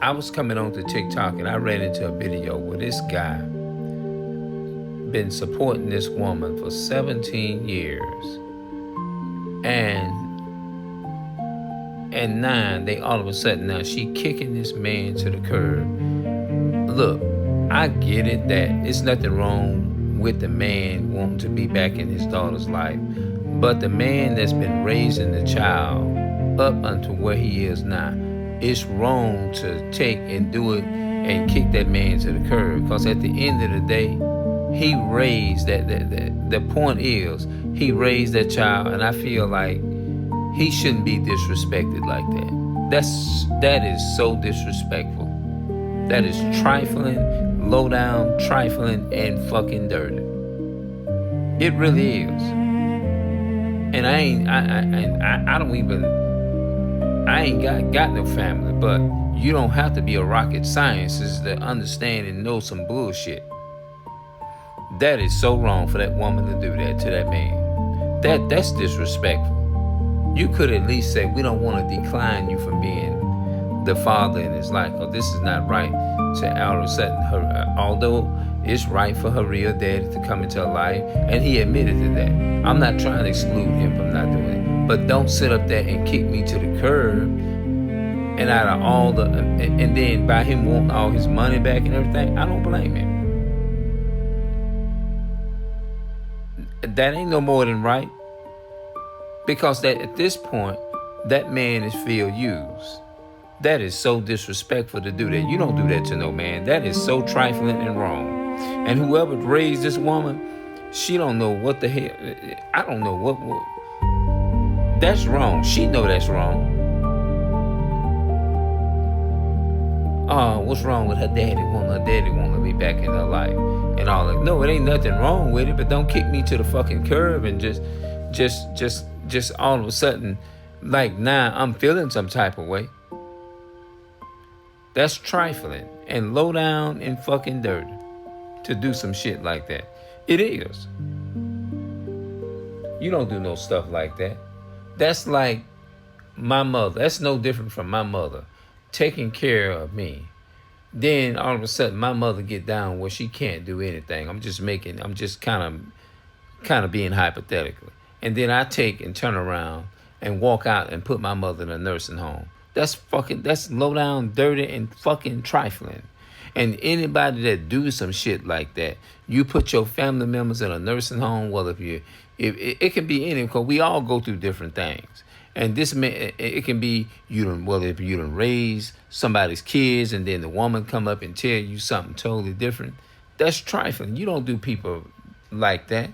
I was coming on to TikTok and I ran into a video where this guy been supporting this woman for 17 years. And now they all of a sudden now she kicking this man to the curb. Look, I get it that it's nothing wrong with the man wanting to be back in his daughter's life. But the man that's been raising the child up unto where he is now, it's wrong to take and do it and kick that man to the curb. Because at the end of the day, he raised that. The point is, he raised that child, and I feel like he shouldn't be disrespected like that. That is so disrespectful. That is trifling, low down, trifling, and fucking dirty. It really is. And I ain't got no family, but you don't have to be a rocket scientist to understand and know some bullshit. That is so wrong for that woman to do that to that man. That's disrespectful. You could at least say, we don't want to decline you from being the father in his life, because this is not right to all of a sudden her, although it's right for her real daddy to come into her life, and he admitted to that. I'm not trying to exclude him from not doing it, but don't sit up there and kick me to the curb, and out of all the, and then by him wanting all his money back and everything, I don't blame him. That ain't no more than right. Because that at this point, that man is feel used. That is so disrespectful to do that. You don't do that to no man. That is so trifling and wrong. And whoever raised this woman, she don't know what the hell. I don't know what. That's wrong. She know that's wrong. What's wrong with her daddy? Her daddy want to be back in her life and all that. No, it ain't nothing wrong with it. But don't kick me to the fucking curb and just all of a sudden, like now I'm feeling some type of way. That's trifling and low down and fucking dirty to do some shit like that. It is. You don't do no stuff like that. That's like my mother. That's no different from my mother taking care of me. Then all of a sudden my mother get down where she can't do anything. I'm just kind of being hypothetical. And then I take and turn around and walk out and put my mother in a nursing home. That's low down, dirty, and fucking trifling. And anybody that do some shit like that, you put your family members in a nursing home, well, if it can be any, because we all go through different things. And this it can be if you done raise somebody's kids and then the woman come up and tell you something totally different, that's trifling. You don't do people like that.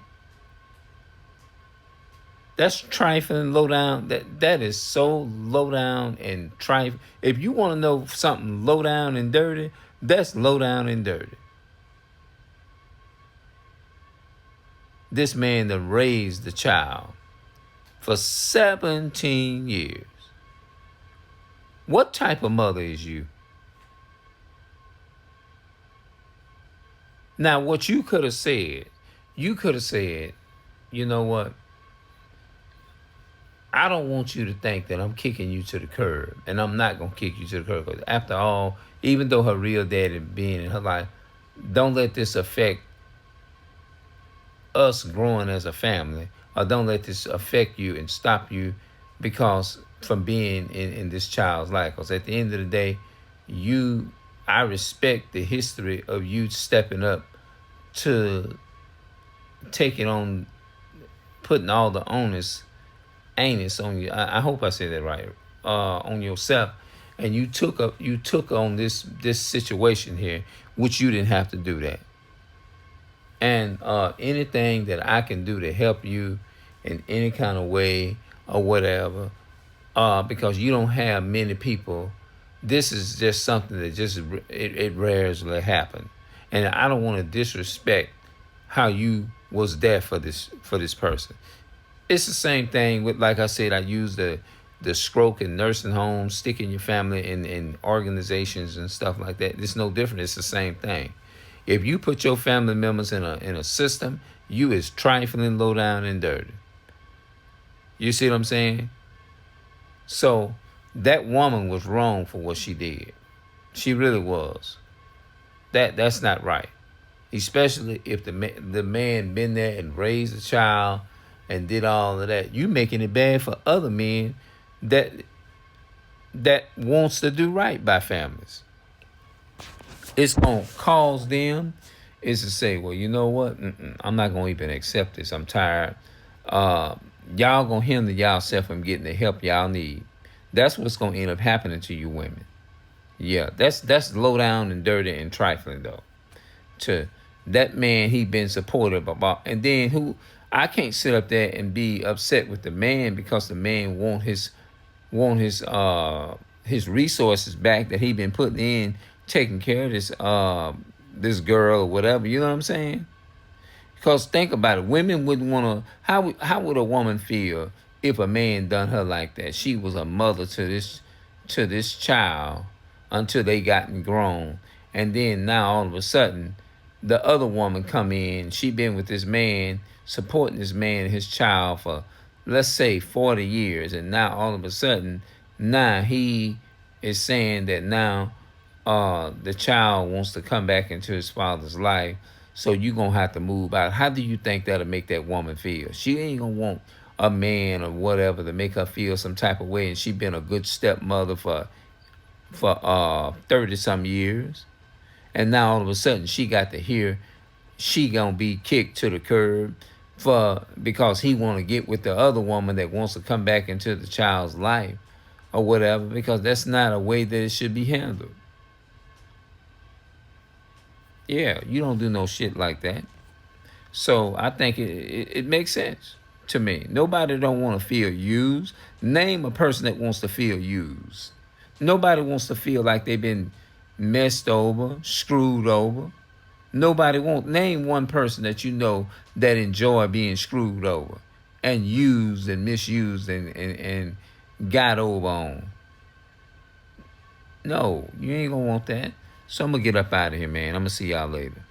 That's trifling, low down. That is so low down and trifling. If you want to know something low down and dirty, that's low down and dirty. This man that raised the child for 17 years. What type of mother is you? Now, what you could have said, you know what? I don't want you to think that I'm kicking you to the curb, and I'm not going to kick you to the curb. Because after all, even though her real daddy being in her life, don't let this affect us growing as a family, or don't let this affect you and stop you from being in this child's life. Because at the end of the day, I respect the history of you stepping up to taking on, putting all the onus on you. I hope I said that right. On yourself, and you took on this situation here, which you didn't have to do that. And anything that I can do to help you in any kind of way or whatever, because you don't have many people. This is just something that it rarely happens, and I don't want to disrespect how you was there for this person. It's the same thing with, like I said, I use the stroke in nursing homes, sticking your family in organizations and stuff like that. It's no different. It's the same thing. If you put your family members in a system, you is trifling, low down, and dirty. You see what I'm saying? So that woman was wrong for what she did. She really was. That's not right. Especially if the man been there and raised a child and did all of that. You making it bad for other men that that wants to do right by families. It's gonna cause them is to say, well, you know what? I'm not gonna even accept this. I'm tired. Uh, y'all gonna hinder y'allself from getting the help y'all need. That's what's gonna end up happening to you women. Yeah, that's low down and dirty and trifling though. To that man, he been supportive about, and then who I can't sit up there and be upset with the man because the man want his resources back that he been putting in taking care of this girl or whatever. You know what I'm saying? Because think about it, women wouldn't want to. How would a woman feel if a man done her like that? She was a mother to this child until they gotten grown, and then now all of a sudden, the other woman come in. She been with this man, supporting this man and his child for let's say 40 years, and now all of a sudden, now he is saying that now the child wants to come back into his father's life, so you gonna have to move out. How do you think that'll make that woman feel? She ain't gonna want a man or whatever to make her feel some type of way, and she been a good stepmother for 30 some years, and now all of a sudden she got to hear she gonna be kicked to the curb for because he want to get with the other woman that wants to come back into the child's life or whatever, because that's not a way that it should be handled. Yeah, you don't do no shit like that. So I think it makes sense to me. Nobody don't want to feel used. Name a person that wants to feel used. Nobody wants to feel like they've been messed over, screwed over. Nobody won't name one person that you know that enjoy being screwed over and used and misused and got over on. No, you ain't gonna want that. So I'm gonna get up out of here, man. I'm gonna see y'all later.